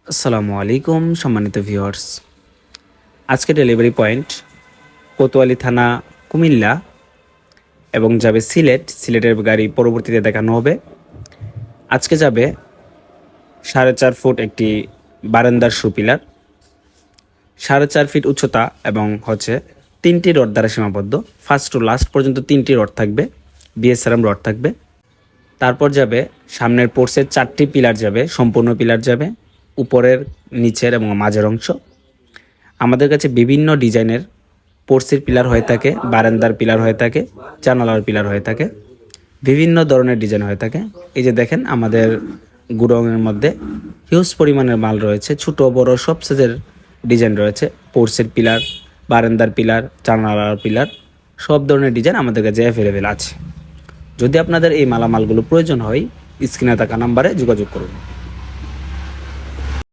আসসালামু আলাইকুম সম্মানিত ভিউয়ার্স। আজকে ডেলিভারি পয়েন্ট কোতোয়ালি থানা কুমিল্লা এবং যাবে সিলেটের গাড়ি পরবর্তীতে দেখানো হবে। আজকে যাবে 4.5 ফুট একটি বারান্দার সুপিলার, 4.5 ফিট উচ্চতা এবং হচ্ছে 3টি রড দ্বারা সীমাবদ্ধ। ফার্স্ট টু লাস্ট পর্যন্ত 3টি রড থাকবে, বিএসআরএম রড থাকবে। তারপর যাবে সামনের পোর্সের 4টি পিলার যাবে, সম্পূর্ণ পিলার যাবে, উপরের, নিচের এবং মাঝের অংশ। আমাদের কাছে বিভিন্ন ডিজাইনের পোর্সের পিলার হয়ে থাকে, বারান্দার পিলার হয়ে থাকে, জানালার পিলার হয়ে থাকে, বিভিন্ন ধরনের ডিজাইন হয়ে থাকে। এই যে দেখেন আমাদের গুডাউনের মধ্যে হিউজ পরিমাণের মাল রয়েছে, ছোট বড় সব সাইজের ডিজাইন রয়েছে। পোর্সের পিলার, বারান্দার পিলার, জানালার পিলার, সব ধরনের ডিজাইন আমাদের কাছে অ্যাভেলেবেল আছে। যদি আপনাদের এই মালামালগুলো প্রয়োজন হয়, স্ক্রিনে থাকা নাম্বারে যোগাযোগ করুন।